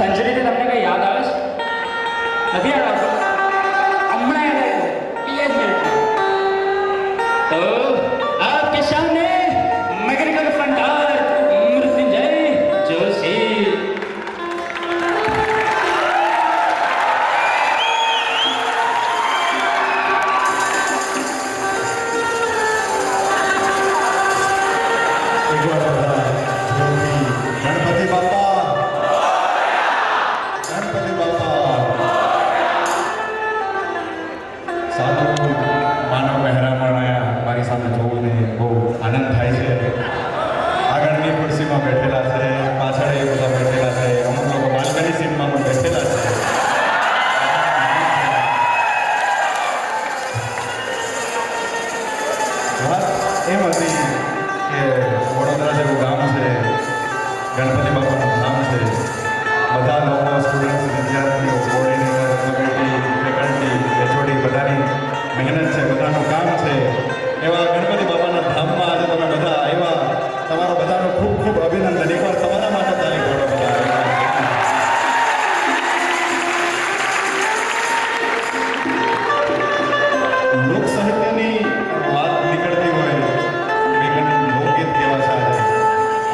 ખંજરીથી તમને કઈ યાદ આવે છે? નથી યાદ આવતું? હમણાં યાદ આવ્યું, બે જ મિનિટમાં. તો आपके सामने मैकेनिकल फंटार मृत्युंजय जोशी. ગણપતિ બાપા, ગણપતિ બાપા. સાધુ માનવ મહેરામણ આયા મારી સામે જોઈને બહુ આનંદ થાય છે. આગળની ખુરશીમાં બેઠેલા છે, પાછળ એ બધા બેઠેલા છે, અમુક લોકો બાલ્કની સીટમાં પણ બેઠેલા છે. વાત એમ હતી કે વડોદરા જેવું ગામ છે, ગણપતિ બાપાનું નામ છે, બધા લોકો સ્ટુડન્ટ વિદ્યાર્થીઓ કોઓર્ડિનેટર કમિટી ફેકલ્ટી એચઓડી બધાની મહેનત છે, બધાનું કામ છે. એવા ગણપતિ બાપાના ધામમાં આજે તમે બધા આવ્યા, તમારો બધાનો ખૂબ ખૂબ અભિનંદન. એકવાર તમારા માટે તારીખ ઘોડો બધા લોક સાહિત્યની વાત નીકળતી હોય, બે લોકગીત કેવા છે આજે,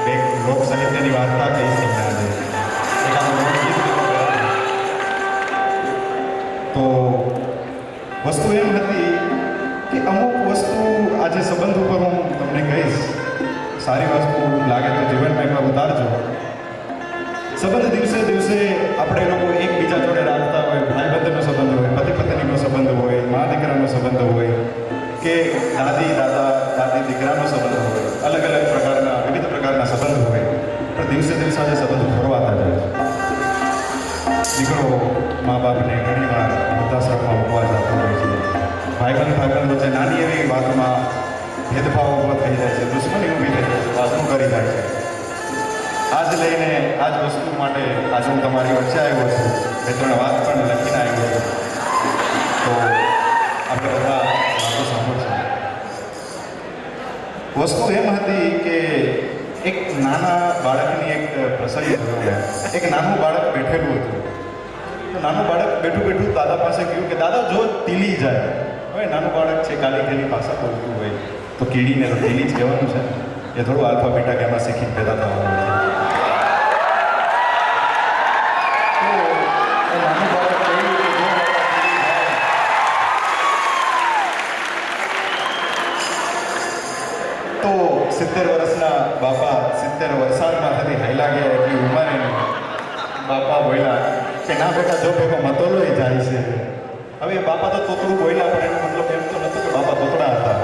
બે લોક સાહિત્યની વાર્તા કહી શકીએ આજે. એકાદું લોકગીત તો વસ્તુ એમ હતી કે અમુક વસ્તુ આજે સંબંધ ઉપર હું તમને કહીશ. સારી વસ્તુ લાગે તો જીવનમાં એકવાર ઉતારજો. સંબંધ દિવસે દિવસે આપણે લોકો એકબીજા જોડે રાખતા હોય, ભાઈ બંધનો સંબંધ હોય, પતિ પત્નીનો સંબંધ હોય, મા દીકરાનો સંબંધ હોય, કે દાદી દાદા દાદી દીકરાનો સંબંધ હોય, અલગ અલગ પ્રકારના વિવિધ પ્રકારના સંબંધ હોય. પણ દિવસે દિવસે આજે સંબંધ ખોરવાતા જાય છે. દીકરો મા બાપને ઘણીવાર વૃદ્ધાશ્રમમાં મૂકવા જતો હોય છે. ભાઈબંધ વચ્ચે નાની એવી વાતમાં ભેદભાવ ઊભો થઈ જાય છે, દુશ્મની ઊભી થઈ જાય છે, વાતનું કરી જાય છે. આજ લઈને આજ વસ્તુ માટે આજે હું તમારી વચ્ચે આવ્યો છું. બે ત્રણ વાત પણ લખીને આવ્યો છું, તો આપણે બધા વાતો સાંભળશું. વસ્તુ એમ હતી કે એક નાના બાળકની એક પ્રસંગ થયો. એક નાનું બાળક બેઠેલું હતું. તો નાનું બાળક બેઠું બેઠું દાદા પાસે કહ્યું કે દાદા જો તીલી જાય. હવે નાનું બાળક છે, કાલી ખેલી ભાષા બોલતું હોય, તો કીડીને તો તીલી જ કહેવાનું છે. એ થોડું આલ્ફા બીટા કેમાં શીખીને પેદા થવાનું છે. તો એ નાનું બાળક કહ્યું કે જો તીલી જાય. તો 70 વર્ષના બાપા 70 વરસાદમાં થતી હાઈલા ગયા એટલી ઉંમરે બાપા બોલ્યા કે ના બેટા જો ભેગો મતોલો જાય છે. હવે બાપા તો તોતડું બોલ્યા, પણ એનો મતલબ એમ તો નહોતો કે બાપા તોતડા હતા.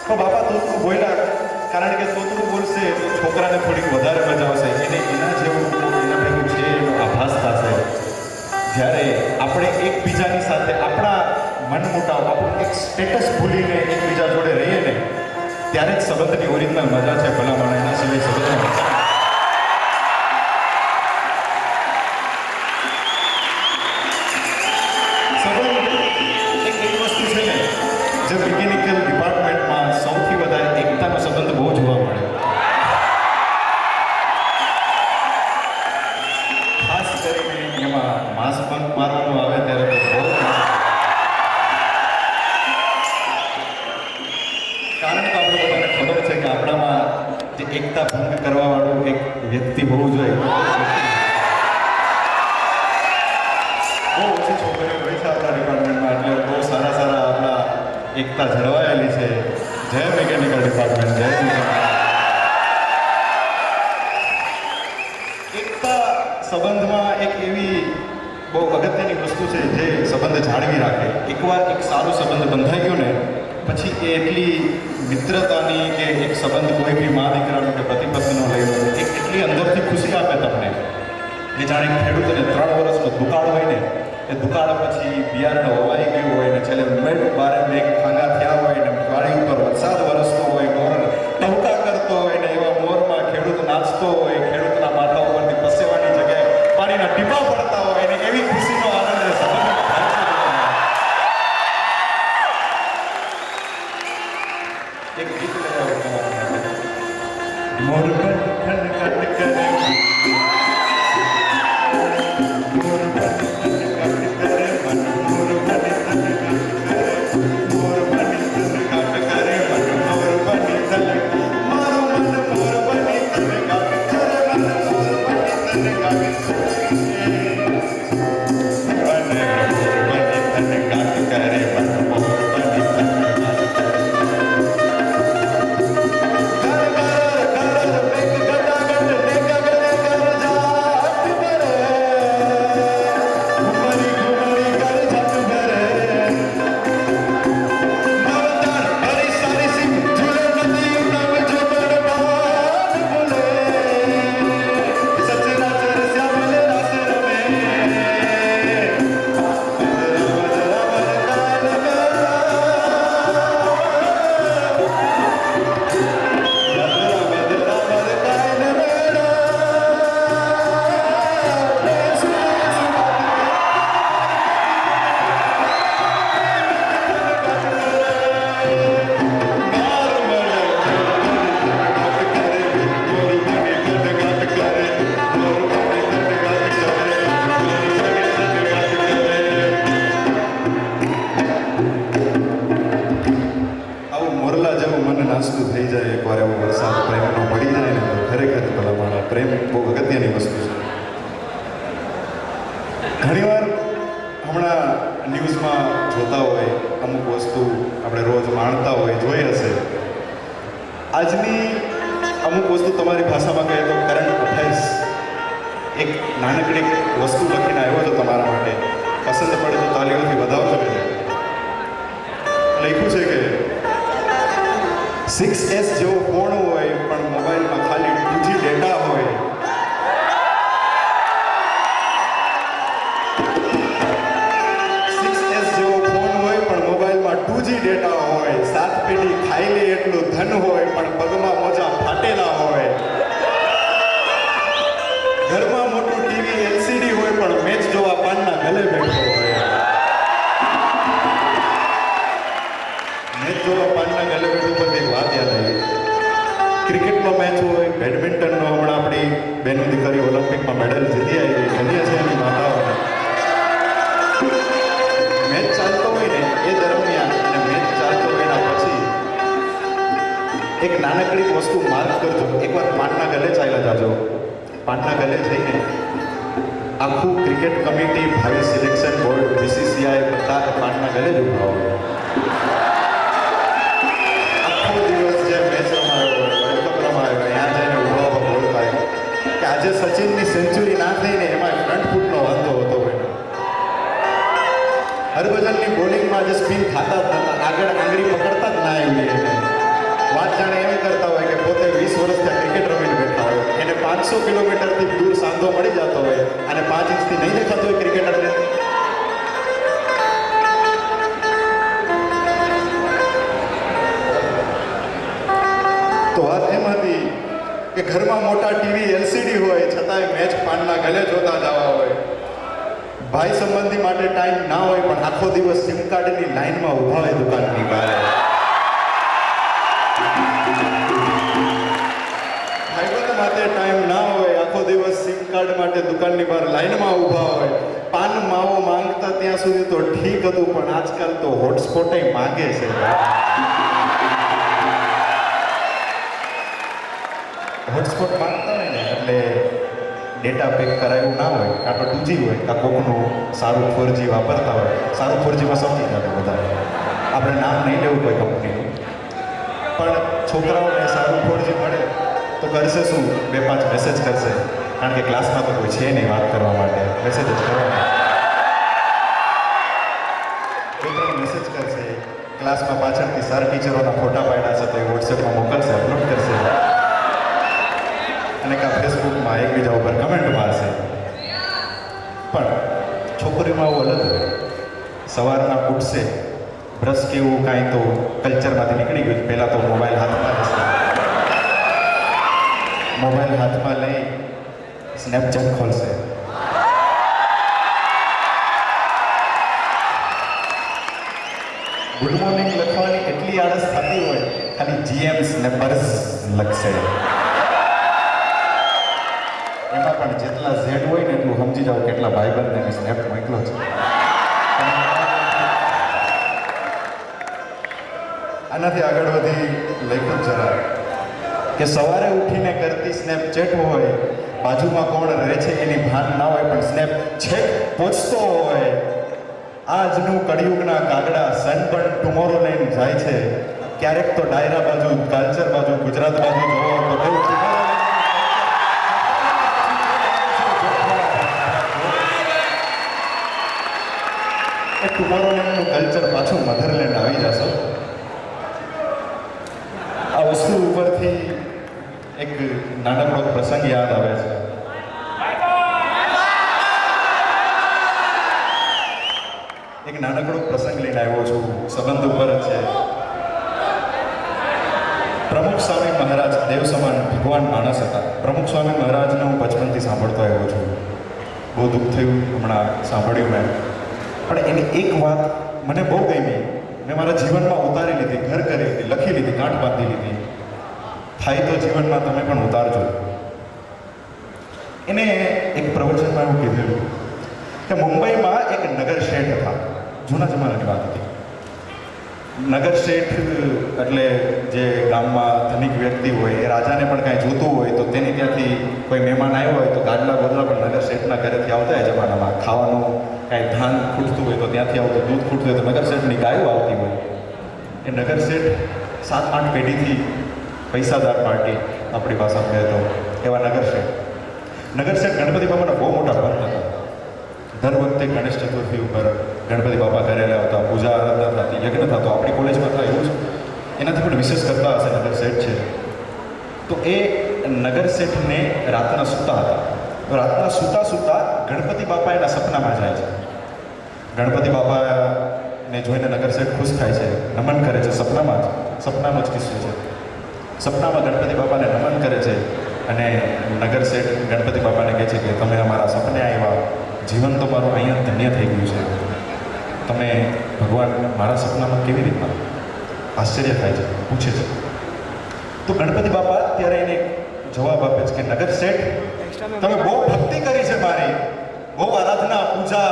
તો બાપા તોતડું બોલ્યા કારણ કે તોતડું બોલશે તો છોકરાને થોડીક વધારે મજા આવશે, એને એના જેવું એના ભેગું છે એનો આભાસ થશે. જ્યારે આપણે એકબીજાની સાથે આપણા મન મોટાવ, આપણું એક સ્ટેટસ ભૂલીને એકબીજા જોડે રહીએ ને, ત્યારે જ સંબંધની ઓરિજિનલ મજા છે. ભલામણ એના સિવાય સંબંધ એક એવી વસ્તુ છે ને જે મિકેનિકલ ડિપાર્ટમેન્ટમાં સૌથી વધારે એકતાનો સંબંધ બહુ જોવા મળે. ખાસ કરીને એમાં માસ બંધ મારવાનું આવે ત્યારે તો બહુ, કારણ કે આપણે બધાને ખબર છે કે આપણામાં જે એકતા ભંગ કરવાવાળું એક વ્યક્તિ હોવું જોઈએ. બહુ ઓછી છોકરીઓ હોય છે આપણા ડિપાર્ટમેન્ટમાં, એટલે બહુ સારા સારા આપણા એકતા જળવાયેલી છે. જય મિકેનિકલ ડિપાર્ટમેન્ટ, જય એકતા. સંબંધમાં એક એવી બહુ અગત્યની વસ્તુ છે જે સંબંધ જાળવી રાખે. એકવાર એક સારો સંબંધ બંધાઈ ગયો ને પછી એ એટલી મિત્રતાની કે એક સંબંધ કોઈ બી મા દીકરાનો કે પતિ પત્નીનો લઈ લો, એક એટલી અંદરથી ખુશી આપે તમને કે જાણે ખેડૂતને 3 વર્ષનો દુકાળ હોય ને, એ દુકાળ પછી બિયારણ હોવાઈ ગયું હોય ને છેલ્લે મેઘ બારે મેઘ ખાંગા થયા હોય ને વાડી ઉપર વરસાદ વરસતો હોય, મોર ટહુકા કરતો હોય ને એવા મોરમાં ખેડૂત નાચતો હોય, ખેડૂતના માથા ઉપરથી પસેવાની જગ્યાએ પાણીના ટીપા પડતા હોય ને એવી ખુશીનો આનંદ એ સંબંધમાં થાય છે. એક ગીત મોર ખંડ ખંડ કરે નાસ્તું થઈ જાય એકવાર એવો વરસાદ પ્રેમનો પડી જાય ને તો ખરેખર ભલા મારા પ્રેમ બહુ અગત્યની વસ્તુ છે. ઘણીવાર હમણાં ન્યૂઝમાં જોતા હોય અમુક વસ્તુ આપણે રોજ માણતા હોય જોઈ હશે. આજની અમુક વસ્તુ તમારી ભાષામાં કહે તો કરંટ અફેર્સ એક નાનકડી વસ્તુ લખીને આવ્યો છો તમારા માટે. પસંદ પડે તો તાલીઓથી વધાવજો. લખ્યું છે કે 6S જેવો ફોન હોય પણ મોબાઈલમાં ખાલી 2G ડેટા હોય. 6S જેવો ફોન હોય પણ મોબાઈલમાં 2G ડેટા હોય. 7 પેઢી ખાઈ લે એટલું ધન હોય પણ પગમાં મોજા ફાટેલા હોય. ઘરમાં મોટું ટીવી LCD હોય પણ મેચ જોવા પાનના ગલે બેઠો હોય. મેચ જોવા પાનના ગલે બેઠો પર એક વાત યાદ આવી. ક્રિકેટનો મેચ હોય, બેડમિન્ટનનો હમણાં આપણી બેનો દીકરી ઓલિમ્પિકમાં મેડલ જીતી આવી ઘણી છે એની માતાઓને. મેચ ચાલતો હોય ને એ દરમિયાન અને મેચ ચાલતો હોય એના પછી એક નાનકડી વસ્તુ માર્ક કરજો. એકવાર પાનના ગલે ચાલ્યા જાજો. પાનના ગલે જઈને આખું ક્રિકેટ કમિટી, ભાવિ સિલેક્શન બોર્ડ, BCCI બધા પાનના ગલે જ ઉભા હોય. આખો દિવસ જે મેચ રમાયો હોય, વર્લ્ડ કપ રમાયો હોય, ત્યાં જઈને ઉભા ઉભા બોલતા કે આજે સચિનની સેન્ચુરી ના થઈને એમાં ફ્રન્ટ ફૂટનો વાંધો હતો હોય. હરભજનની બોલિંગમાં જે સ્પિન ખાતા જ નતા, આગળ આંગળી પકડતા જ ના આવી એને. વાત જાણે એમ કરતા હોય કે પોતે 20 વર્ષથી ક્રિકેટ રમીને બેઠા હોય. એને 500 કિલોમીટરથી દૂર સાંધો મળી જતો હોય અને 5 ઇંચથી નહીં દેખાતો હોય ક્રિકેટરને. તો વાત એમ હતી કે ઘરમાં મોટા ટીવી LCD હોય છતાંય મેચ પાનના ગલે જોતા જવા હોય. ભાઈ સંબંધી માટે ટાઈમ ના હોય પણ આખો દિવસ સિમ કાર્ડની લાઈનમાં ઊભા હોય દુકાનની બહાર. ભાઈબંધ માટે ટાઈમ ના હોય, આખો દિવસ સિમ કાર્ડ માટે દુકાનની બહાર લાઈનમાં ઊભા હોય. પાન માવો માંગતા ત્યાં સુધી તો ઠીક હતું પણ આજકાલ તો હોટસ્પોટ માંગે છે. હોટસ્પોટ માંગતા હોય ને એટલે ડેટા પેક કરાયું ના હોય, કાં તો 2G હોય, કાં કોકનું સારું 4G વાપરતા હોય. સારું 4Gમાં સમજી જાય બધા. આપણે નામ નહીં લેવું કોઈ કંપનીનું, પણ છોકરાઓને સારું 4G મળે તો કરશે શું? 2-5 મેસેજ કરશે, કારણ કે ક્લાસમાં તો કોઈ છે નહીં વાત કરવા માટે. મેસેજ જ કરવાના. 2-3 મેસેજ કરશે. ક્લાસમાં પાછળથી સર ટીચરોના ફોટા પાડ્યા છે તો એ વોટ્સએપમાં મોકલશે, અપલોડ કરશે અને કાં ફેસબુકમાં એકબીજા ઉપર કમેન્ટ મારશે. પણ છોકરીમાં આવું અલગ હોય. સવારના ઉઠશે, બ્રશ કેવું કાંઈ તો કલ્ચરમાંથી નીકળી ગયું. પહેલાં તો મોબાઈલ હાથમાં લેશે. મોબાઈલ હાથમાં લઈ સ્નેપચેટ ખોલશે. ગુડ મોર્નિંગ લખવાની એટલી આળસ થતી હોય, ખાલી GM સ્નેપર્સ લખશે. એમાં પણ જેટલા Z હોય ને એટલું સમજી જાઓ કેટલા ભાઈબંધને સ્નેપ મોકલો છે. આનાથી આગળ વધી લખ્યું જરા કે સવારે ઉઠીને કરતી સ્નેપચેટ હોય, બાજુમાં કોણ રહે છે એની ભાન ના હોય પણ સ્નેપ છેક પહોંચતો હોય. આજનું કળિયુગના કાગડા સન પણ ટુમોરો લઈને જાય છે. ક્યારેક તો ડાયરા બાજુ, કલ્ચર બાજુ, ગુજરાત બાજુ જોવો તો કેવું છે. એ ટુમોરોલેન્ડનું કલ્ચર પાછું મધરલેન્ડ આવી જશે. આ વસ્તુ ઉપરથી એક નાનકડો પ્રસંગ યાદ આવે છે. એક નાનકડો પ્રસંગ લઈને આવ્યો છું, સંબંધ ઉપર છે. પ્રમુખ સ્વામી મહારાજ દેવ સમાન ભગવાન માણસ હતા. પ્રમુખ સ્વામી મહારાજને હું બચપનથી સાંભળતો આવ્યો છું. બહુ દુઃખ થયું હમણાં સાંભળ્યું મેં. પણ એની એક વાત મને બહુ ગમી. મેં મારા જીવનમાં ઉતારી લીધી, ઘર કરી લીધી, લખી લીધી, ગાંઠ બાંધી લીધી. થાય તો જીવનમાં તમે પણ ઉતારજો. એને એક પ્રવચનમાં એવું કીધેલું કે મુંબઈમાં એક નગર શેઠ હતા. જૂના જમાનાની વાત હતી. નગર શેઠ એટલે જે ગામમાં ધનિક વ્યક્તિ હોય એ રાજાને પણ કાંઈ જોતું હોય તો તેની ત્યાંથી કોઈ મહેમાન આવ્યો હોય તો ગાડલા ગોદલા પણ નગર શેઠના ઘરેથી આવતા હોય જમાનામાં. ખાવાનું કાંઈ ધાન ખૂટતું હોય તો ત્યાંથી આવતું, દૂધ ખૂટતું હોય તો નગર શેઠની ગાયો આવતી હોય. એ નગર શેઠ 7-8 પેઢીથી પૈસાદાર પાર્ટી આપણી ભાષામાં કહે તો એવા નગર શેઠ ગણપતિ બાપાના બહુ મોટા ભક્ત હતા. દર વખતે ગણેશ ચતુર્થી ઉપર ગણપતિ બાપા ઘરે આવતા, પૂજા આરાધના થતી, યજ્ઞ થતો. આપણી કોલેજમાં થાય એવું છે, એનાથી પણ વિશેષ કરતા હશે નગર શેઠ છે. તો એ નગર શેઠને રાતના સૂતા હતા. તો રાતના સૂતા ગણપતિ બાપા એના સપનામાં જાય છે. ગણપતિ બાપાને જોઈને નગર શેઠ ખુશ થાય છે, નમન કરે છે. સપનાનો જ કિસ્સો છે. સપનામાં ગણપતિ બાપાને નમન કરે છે અને નગર શેઠ ગણપતિ બાપાને કહે છે કે તમે અમારા સપને આવ્યા, જીવન તમારું અહીંયા ધન્ય થઈ ગયું છે. તમે ભગવાન મારા સપનામાં કેવી રીતના? આશ્ચર્ય થાય છે, પૂછે છે. તો ગણપતિ બાપા ત્યારે એને જવાબ આપે છે કે નગર શેઠ, તમે બહુ ભક્તિ કરી છે મારી, બહુ આરાધના પૂજા,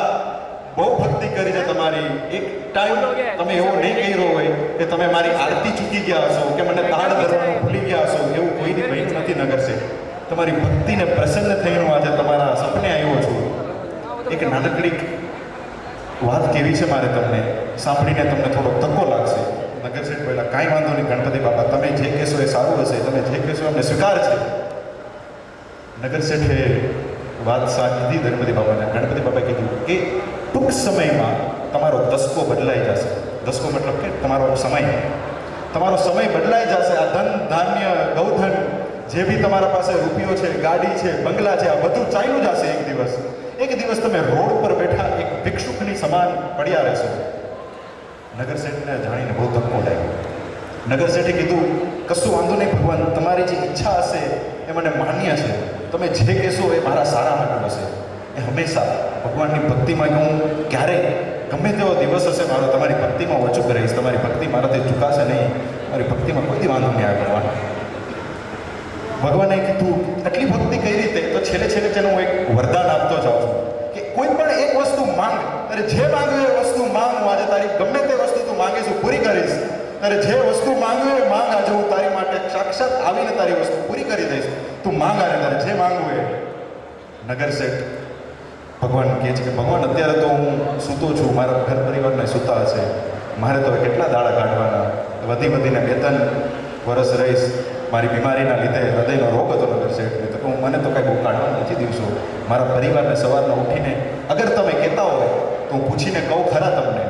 બહુ ભક્તિ કરી છે તમારી. એક ટાઈમ તમે એવો નહીં કર્યો હોય કે તમે મારી આરતી ચૂકી ગયા હશો કે મને તાળ ધરવાનું ભૂલી ગયા હશો, એવું કોઈની ભય નથી નગર શેઠ. તમારી ભક્તિને પ્રસન્ન થઈને આજે તમારા સપને આવ્યો છું. એક નાનકડી વાત કેવી છે મારે તમને, સાંભળીને તમને થોડો ધક્કો લાગશે. નગર શેઠ પહેલાં કાંઈ વાંધો નહીં ગણપતિ બાપા, તમે જે કહેશો એ સારું હશે, તમે જે કહેશો અમને સ્વીકાર છે. નગર શેઠે વાત સાચી ગણપતિ બાપાને. ગણપતિ બાપાએ કીધું કે ટૂંક સમયમાં તમારો દસકો બદલાઈ જશે. દસકો મતલબ કે તમારો સમય બદલાઈ જશે. આ ધન ધાન્ય ગૌધન જે બી તમારા પાસે રૂપિયો છે, ગાડી છે, બંગલા છે, આ બધું ચાલ્યું જશે એક દિવસ તમે રોડ પર બેઠા એક ભિક્ષુકની સમાન પડ્યા રહેશો. નગર શેઠને જાણીને બહુ ધક્કો લાગ્યો. નગર શેઠે કીધું કશું વાંધો નહીં ભગવાન, તમારી જે ઈચ્છા હશે એ મને માન્ય છે. તમે જે કહેશો એ મારા સારા માટે હશે. એ હંમેશા ભગવાનની ભક્તિમાં હું ક્યારેય ગમે તેવો દિવસ હશે મારો તમારી ભક્તિમાં વચૂક રહીશ. તમારી ભક્તિ મારાથી ચૂકાશે નહીં. મારી ભક્તિમાં કોઈ વાંધો નહીં આવે ભગવાન. ભગવાને કીધું આટલી ભક્તિ કઈ રીતે? તો છેલ્લે તેનું હું એક વરદાન આપતો જાઉં છું કે કોઈ પણ એક વસ્તુ માંગ, તારે જે માંગ્યું એ વસ્તુ માંગ. હું આજે તારી ગમે તે વસ્તુ તું માંગીશ હું પૂરી કરીશ. તારે જે વસ્તુ માંગ્યું એ માંગ. આજે હું તારી માટે સાક્ષાત આવીને તારી વસ્તુ પૂરી કરી દઈશ. તું માંગ, આજે તારે જે માંગવું એ. નગર શેઠ ભગવાન કહે છે કે ભગવાન અત્યારે તો હું સૂતો છું, મારા ઘર પરિવારને સૂતા હશે, મારે તો કેટલા દાડા કાઢવાના, વધીને 2-3 વર્ષ રહીશ. મારી બીમારીના લીધે હૃદયનો રોગ હતો નગર શેઠને, તો મને તો કાંઈ બહુ કાઢવા નથી દિવસો. મારા પરિવારને સવારમાં ઉઠીને અગર તમે કહેતા હોય તો હું પૂછીને કહું ખરા તમને.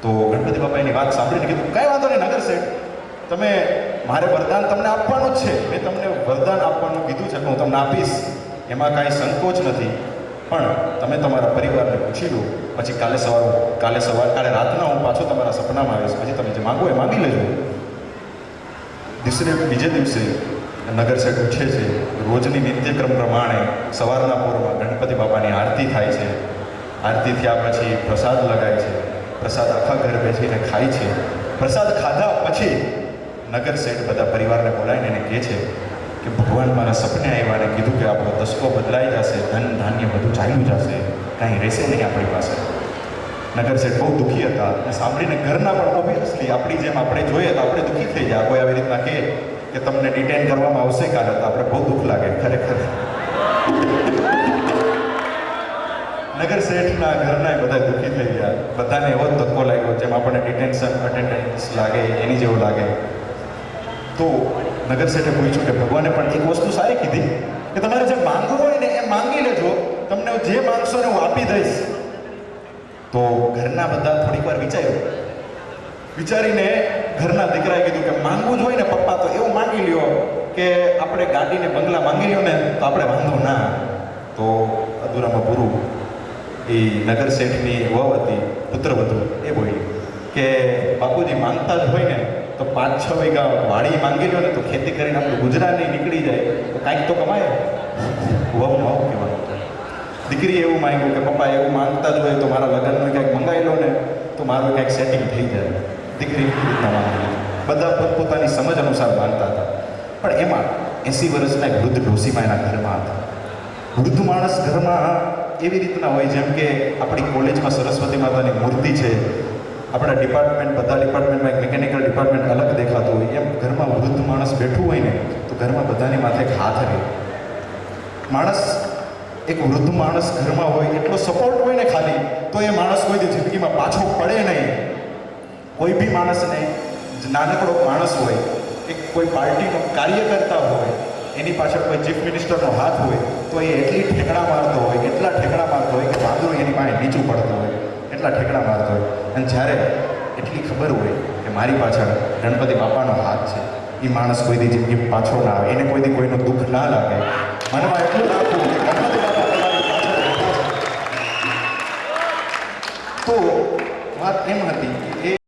તો ગણપતિ બાપા એની વાત સાંભળીને કીધું કાંઈ વાંધો નહીં નગર શેઠ, તમે મારે વરદાન તમને આપવાનું જ છે. મેં તમને વરદાન આપવાનું કીધું છે, હું તમને આપીશ, એમાં કાંઈ સંકોચ નથી. પણ તમે તમારા પરિવારને પૂછી લો, પછી કાલે રાતના હું પાછો તમારા સપનામાં આવીશ, પછી તમે જે માગો એ માગી લેજો. બીજે દિવસે નગર શેઠ ઉઠે છે. રોજની નિત્યક્રમ પ્રમાણે સવારના પૂરમાં ગણપતિ બાપાની આરતી થાય છે. આરતી થયા પછી પ્રસાદ લગાય છે. પ્રસાદ આખા ઘર બેસીને ખાય છે. પ્રસાદ ખાધા પછી નગર શેઠ બધા પરિવારને બોલાવીને એને કહે છે કે ભગવાન મારા સપને આવ્યા અને કીધું કે આપણો દસકો બદલાઈ જશે, ધન ધાન્ય બધું ચાલ્યું જશે, કાંઈ રહેશે નહીં આપણી પાસે. નગર શેઠ બહુ દુઃખી હતા અને સાંભળીને ઘરના પણ ઓબ્વિયસલી આપણી જેમ આપણે જોઈએ તો આપણે દુઃખી થઈ જાય. કોઈ આવી રીતના કહે કે તમને ડિટેન કરવામાં આવશે કાલે, તો આપણે બહુ દુઃખ લાગે ખરેખર. નગર શેઠના ઘરના બધા દુઃખી થઈ ગયા. બધાને એવો જ ધક્કો લાગ્યો જેમ આપણને અટેન્ડન્સ લાગે એની જેવું લાગે. તો નગર શેઠે પૂછ્યું કે ભગવાને પણ એક વસ્તુ સારી કીધી કે તમારે જે માંગવું હોય ને એ માંગી લેજો, તમને જે માંગશો ને હું આપી દઈશ. તો ઘરના બધા થોડીક વાર વિચારીને ઘરના દીકરાએ કીધું કે માંગવું જ હોય ને પપ્પા તો એવું માંગી લ્યો કે આપણે ગાડીને બંગલા માંગી લ્યો ને તો આપણે વાંધો ના. તો અધૂરામાં પૂરું. એ નગર શેઠની વહુ હતી, પુત્રવધુ, એ બોલી કે બાપુજી માંગતા જ હોય ને તો 5-6 વીઘા વાડી માંગી લ્યો ને તો ખેતી કરીને આપણું ગુજરાતી નીકળી જાય, તો કાંઈક તો કમાય. વહુ કહેવાનું. દીકરીએ એવું માંગ્યું કે પપ્પા એવું માંગતા જ હોય તો મારા લગ્નનું ક્યાંક મંગાવી લો ને તો મારું ક્યાંક સેટિંગ થઈ જાય. દીકરી રીતના માંગી. બધા પોતપોતાની સમજ અનુસાર માનતા હતા. પણ એમાં 80 વર્ષના એક વૃદ્ધ ડોસીમાં એના ઘરમાં હતા. વૃદ્ધ માણસ ઘરમાં એવી રીતના હોય જેમ કે આપણી કોલેજમાં સરસ્વતી માતાની મૂર્તિ છે, આપણા ડિપાર્ટમેન્ટ બધા ડિપાર્ટમેન્ટમાં એક મિકેનિકલ ડિપાર્ટમેન્ટ અલગ દેખાતું હોય એમ ઘરમાં વૃદ્ધ માણસ બેઠું હોય ને તો ઘરમાં બધાની માથે એક હાથ રહે. માણસ એક વૃદ્ધ માણસ ઘરમાં હોય એટલો સપોર્ટ હોય ને ખાલી તો એ માણસ કોઈ દી જિંદગીમાં પાછો પડે નહીં. કોઈ બી માણસને નાનકડો માણસ હોય એક કોઈ પાર્ટીનો કાર્યકર્તા હોય એની પાછળ કોઈ ચીફ મિનિસ્ટરનો હાથ હોય તો એ એટલી ઠેકડા મારતો હોય એટલા ઠેકડા મારતો હોય કે વાંદરો એની પાસે નીચું પડતો હોય એટલા ઠેકડા મારતો હોય. અને જ્યારે એટલી ખબર હોય કે મારી પાછળ ગણપતિ બાપાનો હાથ છે એ માણસ કોઈ દી જિંદગી પાછો ના આવે એને કોઈ દી કોઈનું દુઃખ ના લાગે. મનમાં એટલું રાખવું કે ગણપતિ બાપા તમારી પાછળ બેઠા છે. તો વાત એમ હતી કે એ